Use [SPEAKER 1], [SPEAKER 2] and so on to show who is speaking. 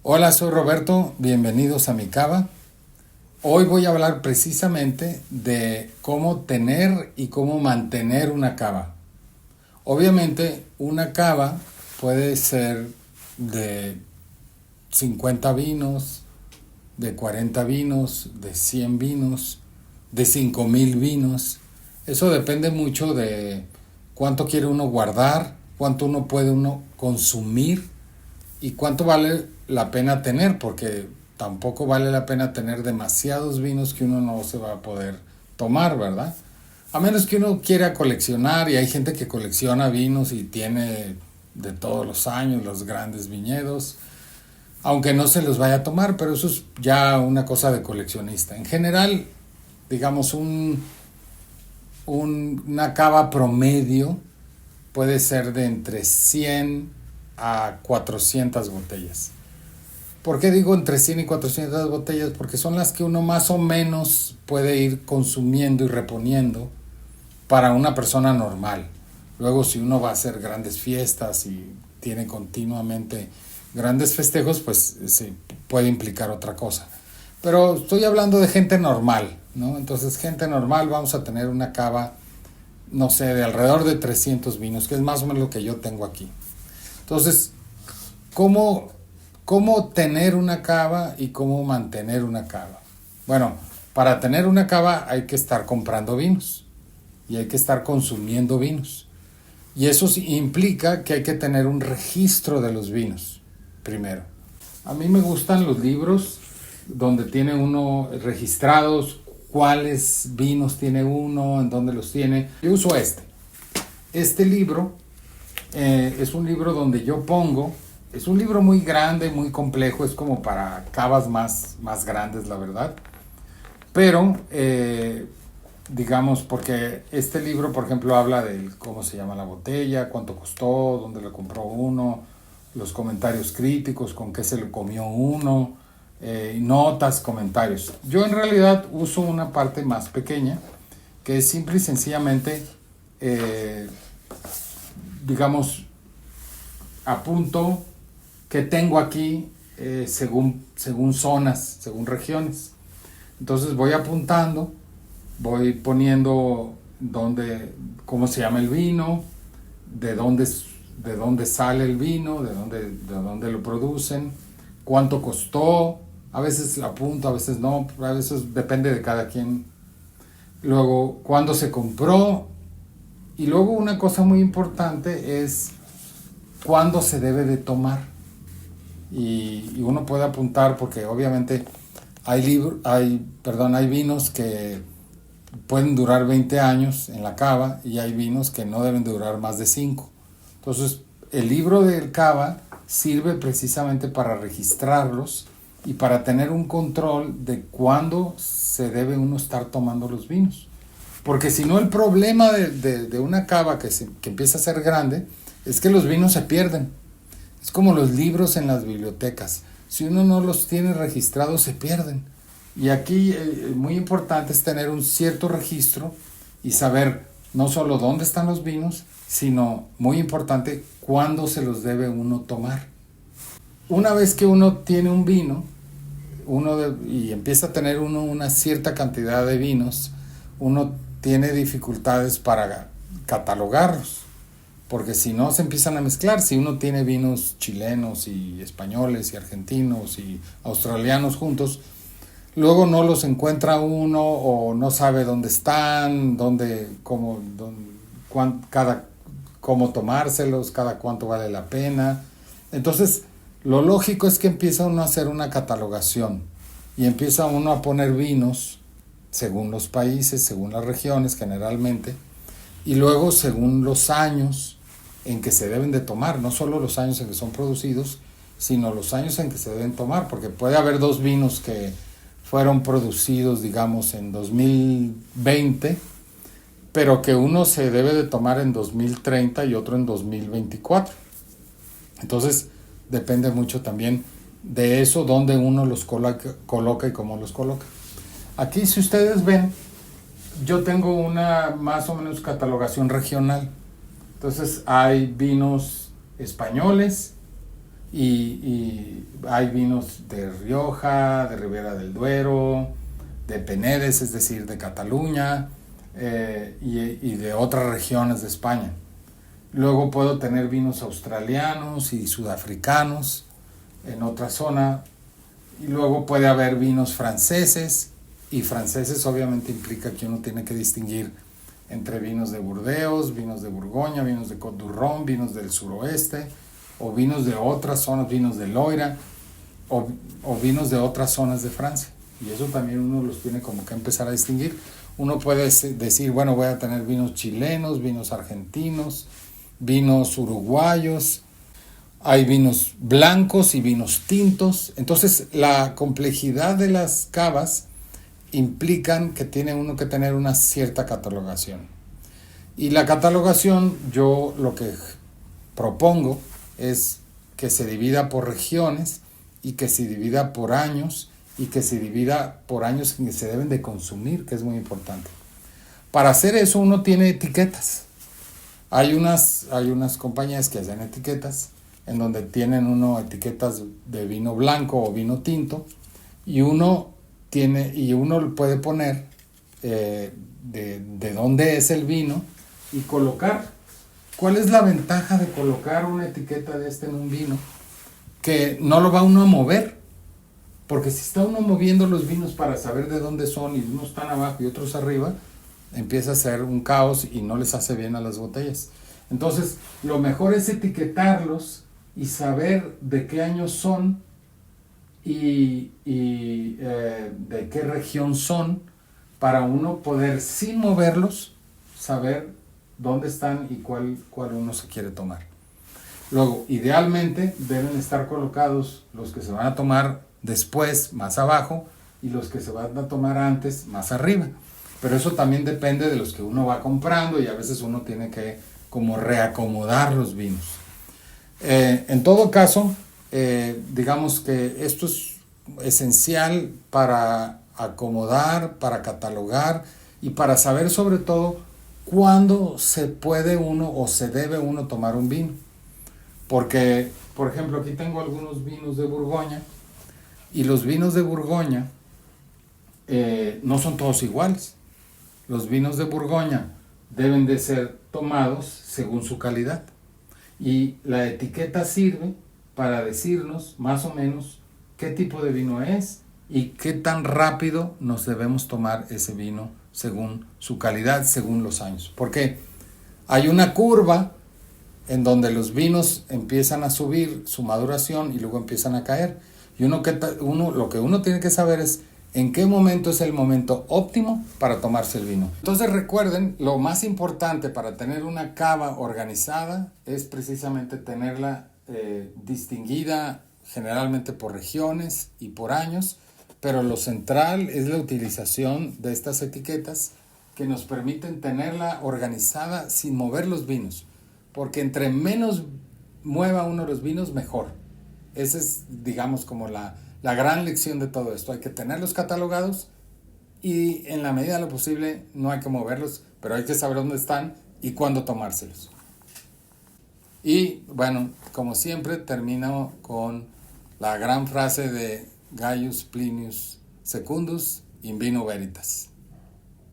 [SPEAKER 1] Hola, soy Roberto, bienvenidos a mi cava. Hoy voy a hablar precisamente de cómo tener y cómo mantener una cava. Obviamente, una cava puede ser de 50 vinos, de 40 vinos, de 100 vinos, de 5,000 vinos. Eso depende mucho de cuánto quiere uno guardar, cuánto uno puede uno consumir y cuánto vale la pena tener, porque tampoco vale la pena tener demasiados vinos que uno no se va a poder tomar, ¿verdad? A menos que uno quiera coleccionar, y hay gente que colecciona vinos y tiene de todos los años los grandes viñedos, aunque no se los vaya a tomar, pero eso es ya una cosa de coleccionista. En general, digamos, una cava promedio puede ser de entre 100 a 400 botellas. ¿Por qué digo entre 100 y 400 botellas? Porque son las que uno más o menos puede ir consumiendo y reponiendo para una persona normal. Luego, si uno va a hacer grandes fiestas y tiene continuamente grandes festejos, pues se puede implicar otra cosa. Pero estoy hablando de gente normal, ¿no? Entonces, gente normal, vamos a tener una cava, no sé, de alrededor de 300 vinos, que es más o menos lo que yo tengo aquí. Entonces, ¿cómo tener una cava y cómo mantener una cava? Bueno, para tener una cava hay que estar comprando vinos y hay que estar consumiendo vinos. Y eso implica que hay que tener un registro de los vinos, primero. A mí me gustan los libros donde tiene uno registrados cuáles vinos tiene uno, en dónde los tiene. Yo uso este. Este libro es un libro donde yo pongo, es un libro muy grande, muy complejo, es como para cavas más grandes, la verdad. Pero, digamos, porque este libro, por ejemplo, habla de cómo se llama la botella, cuánto costó, dónde lo compró uno, los comentarios críticos, con qué se lo comió uno, notas, comentarios. Yo en realidad uso una parte más pequeña, que es simple y sencillamente, digamos, apunto que tengo aquí según zonas, según regiones. Entonces voy apuntando, voy poniendo cómo se llama el vino, de dónde sale el vino, de dónde lo producen, cuánto costó, a veces lo apunto, a veces no, a veces depende de cada quien. Luego, cuándo se compró, y luego una cosa muy importante es cuándo se debe de tomar. Y uno puede apuntar porque obviamente hay vinos que pueden durar 20 años en la cava y hay vinos que no deben de durar más de 5. Entonces, el libro del cava sirve precisamente para registrarlos y para tener un control de cuándo se debe uno estar tomando los vinos. Porque si no, el problema de una cava que empieza a ser grande es que los vinos se pierden. Es como los libros en las bibliotecas. Si uno no los tiene registrados, se pierden. Y aquí muy importante es tener un cierto registro y saber no solo dónde están los vinos, sino muy importante cuándo se los debe uno tomar. Una vez que uno tiene un vino y empieza a tener uno una cierta cantidad de vinos, uno tiene dificultades para catalogarlos, porque si no se empiezan a mezclar. Si uno tiene vinos chilenos y españoles y argentinos y australianos juntos, luego no los encuentra uno o no sabe dónde están, cómo tomárselos, cada cuánto vale la pena. Entonces, lo lógico es que empieza uno a hacer una catalogación y empieza uno a poner vinos según los países, según las regiones generalmente, y luego según los años en que se deben de tomar, no solo los años en que son producidos, sino los años en que se deben tomar, porque puede haber dos vinos que fueron producidos, digamos, en 2020, pero que uno se debe de tomar en 2030 y otro en 2024. Entonces, depende mucho también de eso, dónde uno los coloca y cómo los coloca. Aquí, si ustedes ven, yo tengo una más o menos catalogación regional. Entonces hay vinos españoles y hay vinos de Rioja, de Ribera del Duero, de Penedès, es decir, de Cataluña, y de otras regiones de España. Luego puedo tener vinos australianos y sudafricanos en otra zona. Y luego puede haber vinos franceses. Y franceses obviamente implica que uno tiene que distinguir entre vinos de Burdeos, vinos de Borgoña, vinos de Côte d'Or, vinos del suroeste, o vinos de otras zonas, vinos de Loira, o vinos de otras zonas de Francia. Y eso también uno los tiene como que empezar a distinguir. Uno puede decir, bueno, voy a tener vinos chilenos, vinos argentinos, vinos uruguayos, hay vinos blancos y vinos tintos. Entonces la complejidad de las cavas implican que tiene uno que tener una cierta catalogación. Y la catalogación, yo lo que propongo es que se divida por regiones y que se divida por años y que se divida por años que se deben de consumir, que es muy importante. Para hacer eso uno tiene etiquetas. Hay unas compañías que hacen etiquetas en donde tienen etiquetas de vino blanco o vino tinto y uno puede poner de dónde es el vino y colocar. ¿Cuál es la ventaja de colocar una etiqueta de en un vino? Que no lo va uno a mover, porque si está uno moviendo los vinos para saber de dónde son y unos están abajo y otros arriba, empieza a ser un caos y no les hace bien a las botellas. Entonces, lo mejor es etiquetarlos y saber de qué años son y de qué región son, para uno poder, sin moverlos, saber dónde están y cuál uno se quiere tomar. Luego, idealmente deben estar colocados los que se van a tomar después, más abajo, y los que se van a tomar antes, más arriba. Pero eso también depende de los que uno va comprando y a veces uno tiene que como reacomodar los vinos. En todo caso, digamos que esto es esencial para acomodar, para catalogar y para saber sobre todo cuándo se puede uno o se debe uno tomar un vino. Porque, por ejemplo, aquí tengo algunos vinos de Borgoña y los vinos de Borgoña no son todos iguales. Los vinos de Borgoña deben de ser tomados según su calidad y la etiqueta sirve para decirnos más o menos qué tipo de vino es y qué tan rápido nos debemos tomar ese vino según su calidad, según los años. Porque hay una curva en donde los vinos empiezan a subir su maduración y luego empiezan a caer. Y lo que uno tiene que saber es en qué momento es el momento óptimo para tomarse el vino. Entonces recuerden, lo más importante para tener una cava organizada es precisamente tenerla distinguida generalmente por regiones y por años, pero lo central es la utilización de estas etiquetas que nos permiten tenerla organizada sin mover los vinos, porque entre menos mueva uno los vinos, mejor. Esa es, digamos, como la gran lección de todo esto. Hay que tenerlos catalogados y en la medida de lo posible no hay que moverlos, pero hay que saber dónde están y cuándo tomárselos. Y bueno, como siempre, termino con la gran frase de Gaius Plinius Secundus, in vino veritas.